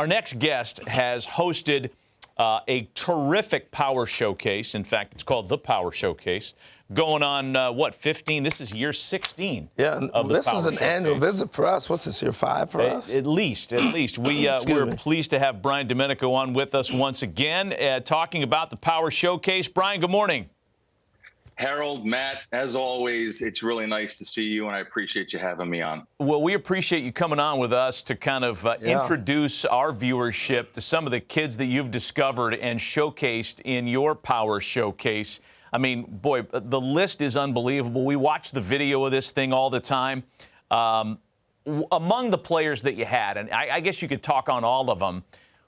Our next guest has hosted a terrific power showcase. In fact, it's called the Power Showcase. Going on, 15? This is year 16. Yeah, of the this Power is an Showcase. annual visit for us. What's this, year 5 for us? At least. We're pleased to have Brian Domenico on with us once again, talking about the Power Showcase. Brian, good morning. Harold, Matt, as always, it's really nice to see you, and I appreciate you having me on. Well, we appreciate you coming on with us to kind of introduce our viewership to some of the kids that you've discovered and showcased in your Power Showcase. I mean, boy, the list is unbelievable. We watch the video of this thing all the time. Among the players that you had, and I guess you could talk on all of them,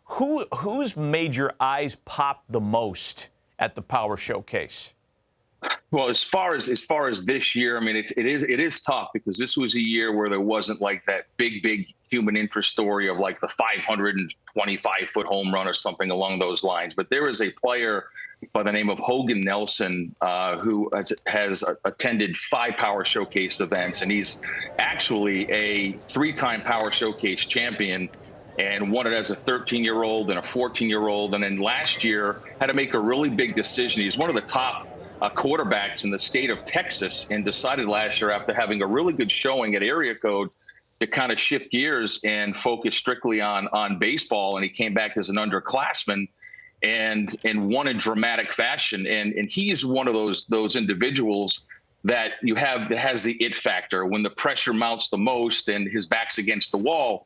who's made your eyes pop the most at the Power Showcase? Well, as far as this year, I mean, it is tough because this was a year where there wasn't like that big human interest story of like the 525-foot home run or something along those lines. But there is a player by the name of Hogan Nelson who has attended 5 Power Showcase events, and he's actually a 3-time Power Showcase champion, and won it as a 13-year-old and a 14-year-old. And then last year had to make a really big decision. He's one of the top quarterbacks in the state of Texas, and decided last year, after having a really good showing at area code, to kind of shift gears and focus strictly on baseball. And he came back as an underclassman and won in dramatic fashion. And he is one of those individuals that you have that has the it factor. When the pressure mounts the most and his back's against the wall,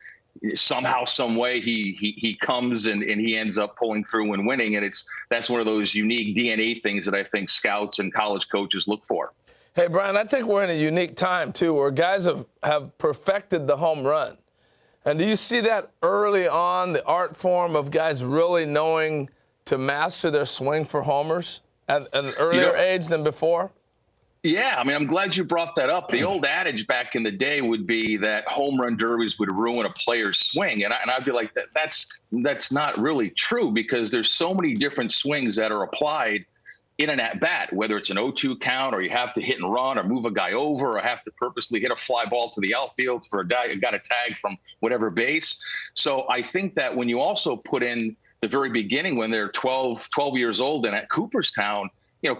somehow, some way, he comes and he ends up pulling through and winning. And that's one of those unique DNA things that I think scouts and college coaches look for. Hey, Brian, I think we're in a unique time, too, where guys have perfected the home run. And do you see that early on, the art form of guys really knowing to master their swing for homers at an earlier age than before? Yeah, I mean, I'm glad you brought that up. The old adage back in the day would be that home run derbies would ruin a player's swing. And I'd be like, that's not really true, because there's so many different swings that are applied in an at-bat, whether it's an 0-2 count, or you have to hit and run, or move a guy over, or have to purposely hit a fly ball to the outfield for a guy who got a tag from whatever base. So I think that when you also put in the very beginning, when they're 12 years old and at Cooperstown,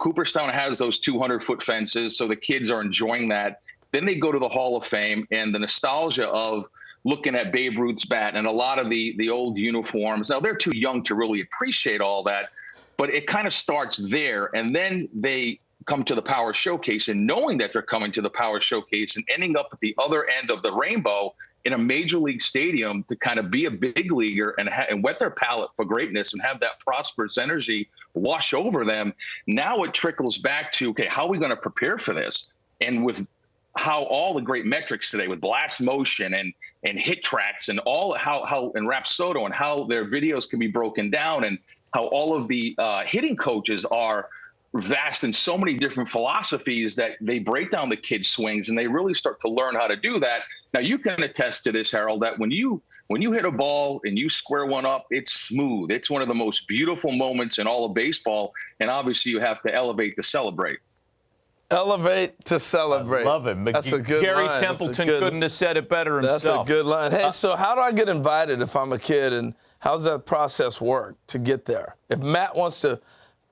Cooperstown has those 200-foot fences, so the kids are enjoying that. Then they go to the Hall of Fame, and the nostalgia of looking at Babe Ruth's bat and a lot of the old uniforms. Now, they're too young to really appreciate all that, but it kind of starts there. And then they come to the Power Showcase, and knowing that they're coming to the Power Showcase and ending up at the other end of the rainbow in a major league stadium to kind of be a big leaguer and whet their palate for greatness and have that prosperous energy wash over them. Now it trickles back to, okay, how are we going to prepare for this? And with how all the great metrics today with blast motion and hit tracks and all how and Rapsodo and how their videos can be broken down, and how all of the hitting coaches are vast in so many different philosophies that they break down the kids' swings, and they really start to learn how to do that. Now, you can attest to this, Harold, that when you hit a ball and you square one up, it's smooth. It's one of the most beautiful moments in all of baseball, and obviously you have to elevate to celebrate. Elevate to celebrate. I love it. That's a good Gary line. Templeton couldn't have said it better himself. That's a good line. Hey, so how do I get invited if I'm a kid, and how's that process work to get there? If Matt wants to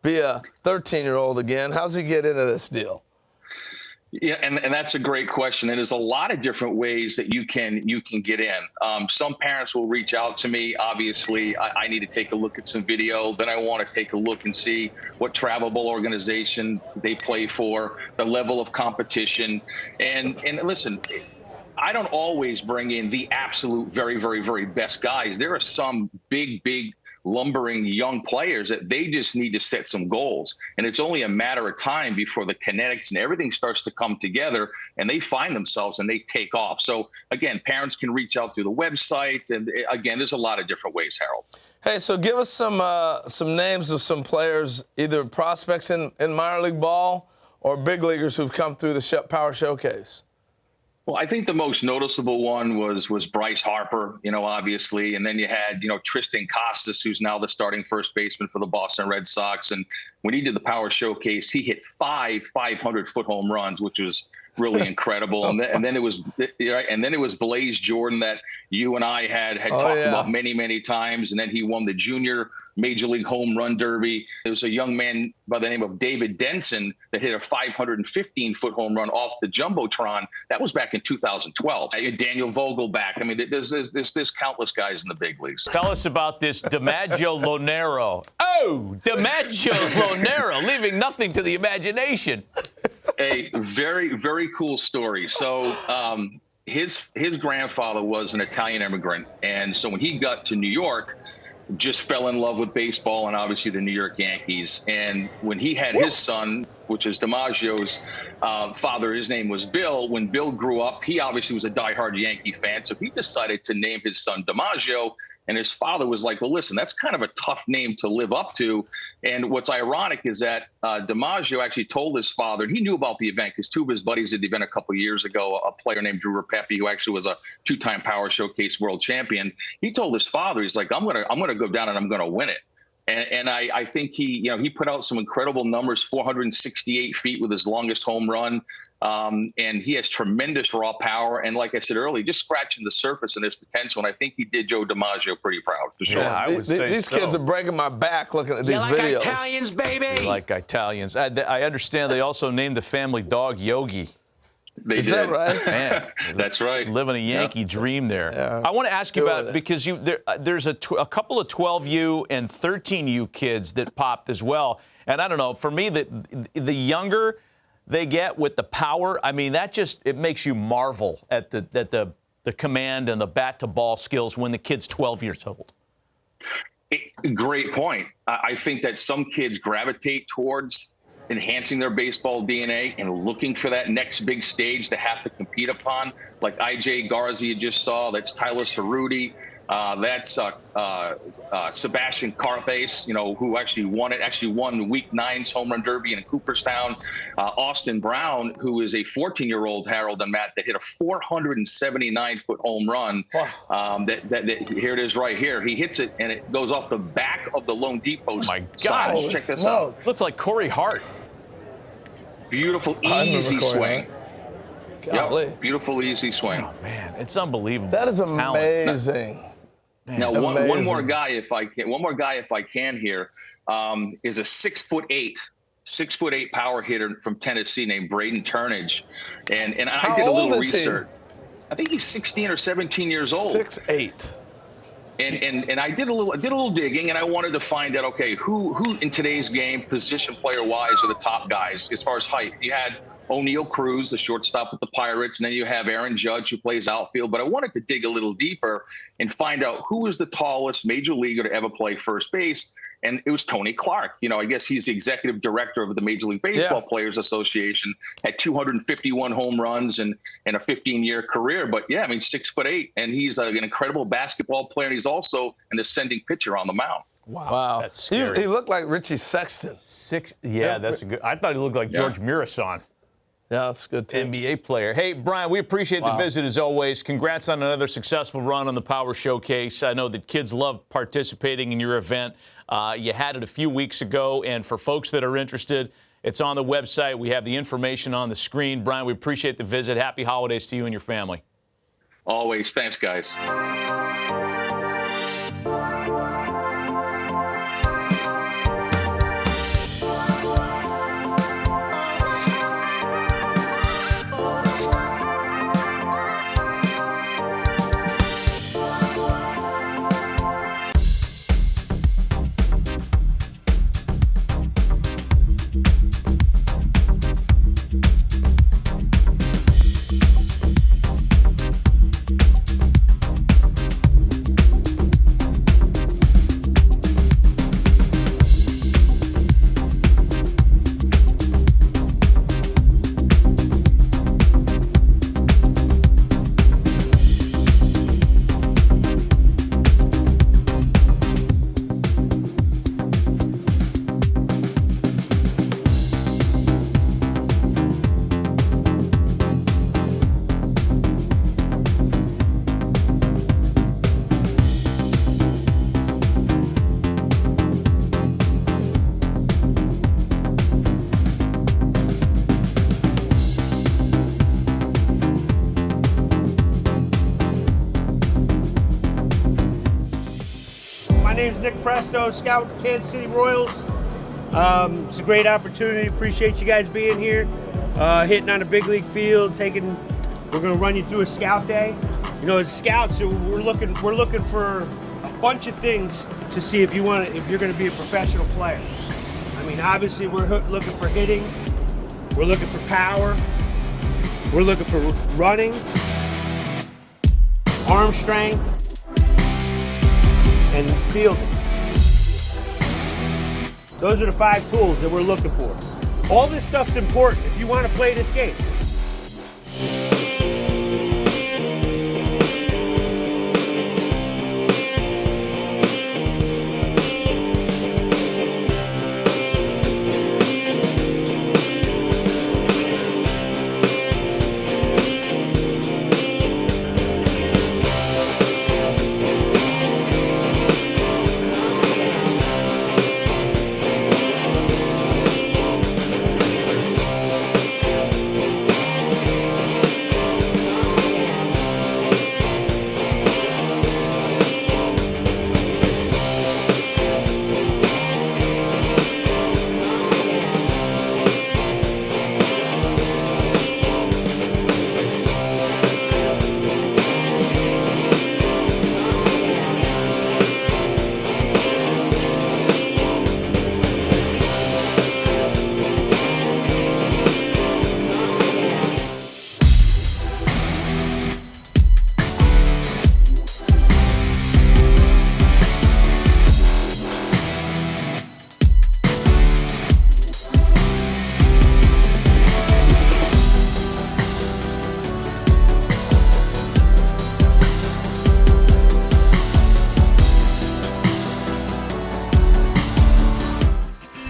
be a 13-year-old again, how's he get into this deal? Yeah, and that's a great question. And there's a lot of different ways that you can get in. Some parents will reach out to me. Obviously, I need to take a look at some video. Then I want to take a look and see what travelable organization they play for, the level of competition. And listen, I don't always bring in the absolute very, very, very best guys. There are some big lumbering young players that they just need to set some goals. And it's only a matter of time before the kinetics and everything starts to come together, and they find themselves and they take off. So again, parents can reach out through the website. And again, there's a lot of different ways, Harold. Hey, so give us some names of some players, either prospects in minor league ball or big leaguers who've come through the Power Showcase. Well, I think the most noticeable one was Bryce Harper, obviously. And then you had, Tristan Costas, who's now the starting first baseman for the Boston Red Sox. And when he did the Power Showcase, he hit 5 500-foot home runs, which was really incredible. And then it was Blaze Jordan that you and I had talked about many times. And then he won the junior Major League Home Run Derby. There was a young man by the name of David Denson that hit a 515-foot home run off the Jumbotron. That was back in 2012. Daniel Vogelback. I mean, there's countless guys in the big leagues. Tell us about this DiMaggio Lonero. Oh, DiMaggio Lonero, leaving nothing to the imagination. A very, very cool story. So his grandfather was an Italian immigrant. And so when he got to New York, just fell in love with baseball and obviously the New York Yankees. And when he had his son, which is DiMaggio's father, his name was Bill. When Bill grew up, he obviously was a diehard Yankee fan. So he decided to name his son DiMaggio. And his father was like, well, listen, that's kind of a tough name to live up to. And what's ironic is that DiMaggio actually told his father, and he knew about the event because two of his buddies at the event a couple of years ago, a player named Drew Rapepi, who actually was a two-time Power Showcase world champion. He told his father, he's like, I'm gonna go down and I'm gonna win it. And I think he put out some incredible numbers, 468 feet with his longest home run. And he has tremendous raw power. And like I said earlier, just scratching the surface and his potential. And I think he did Joe DiMaggio pretty proud, for sure. Yeah, I would say these kids are breaking my back looking at these videos. Italians, baby. Like Italians. I understand they also named the family dog Yogi. Is that right? Man, that's right. Living a Yankee dream there. Yeah. I want to ask you about, because there's a couple of 12U and 13U kids that popped as well. And I don't know, for me, the younger they get with the power, I mean, it makes you marvel at the command and the bat to ball skills when the kid's 12 years old. Great point. I think that some kids gravitate towards enhancing their baseball DNA and looking for that next big stage to have to compete upon, like IJ Garza you just saw. That's Tyler Cerruti. That's Sebastian Carthace, who actually won Week 9's Home Run Derby in Cooperstown. Austin Brown, who is a 14-year-old, Harold and Matt, that hit a 479-foot home run. Wow. Here it is right here. He hits it, and it goes off the back of the loanDepot sign. Check this out. Looks like Corey Hart. Beautiful, easy swing. Yep. Beautiful, easy swing. Oh, man, it's unbelievable. That is amazing. Now, one more guy, if I can here, is a 6'8" power hitter from Tennessee named Braden Turnage, and I did a little research. I think he's 16 or 17 years old. 6'8". And I did a little digging, and I wanted to find out, okay, who in today's game, position player wise, are the top guys as far as height. You had O'Neal Cruz, the shortstop with the Pirates, and then you have Aaron Judge, who plays outfield. But I wanted to dig a little deeper and find out who was the tallest major leaguer to ever play first base. And it was Tony Clark. I guess he's the executive director of the Major League Baseball Players Association, had 251 home runs and a 15-year career. But, 6'8", and he's an incredible basketball player, and he's also an ascending pitcher on the mound. Wow. That's scary. He looked like Richie Sexton. That's a good. I thought he looked like George Mirasan. Yeah, that's good, too. NBA player. Hey, Brian, we appreciate the visit as always. Congrats on another successful run on the Power Showcase. I know that kids love participating in your event. You had it a few weeks ago, and for folks that are interested, it's on the website. We have the information on the screen. Brian, we appreciate the visit. Happy holidays to you and your family. Always. Thanks, guys. My name's Nick Presto, scout Kansas City Royals. It's a great opportunity. Appreciate you guys being here, hitting on a big league field. We're going to run you through a scout day. You know, as scouts, we're looking for a bunch of things to see if you're going to be a professional player. I mean, obviously, we're looking for hitting. We're looking for power. We're looking for running, arm strength, and fielding. Those are the 5 tools that we're looking for. All this stuff's important if you want to play this game.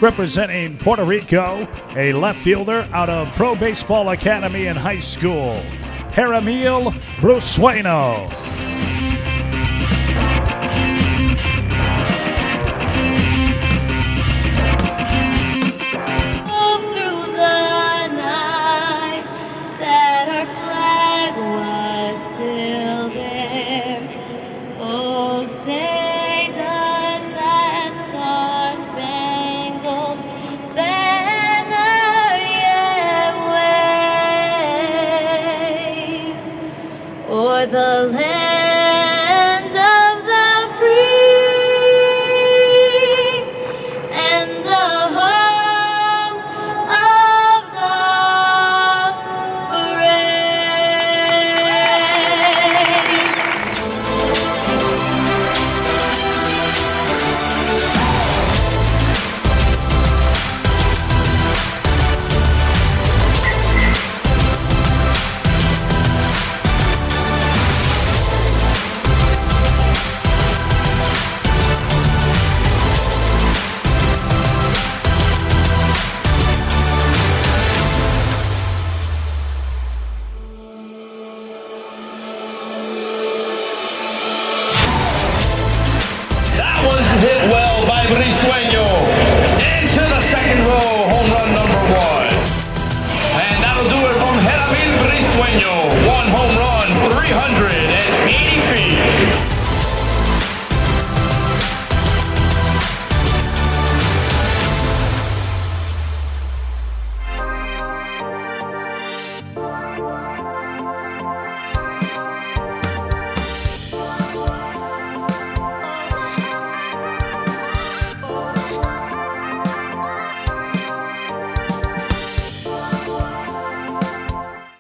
Representing Puerto Rico, a left fielder out of Pro Baseball Academy in high school, Jerameel Brisueno. The land of the free and the home of the brave. Hit well by Brisueno into the second row, home run number 1. And that'll do it from Jerameel Brisueno. 1 home run, 300.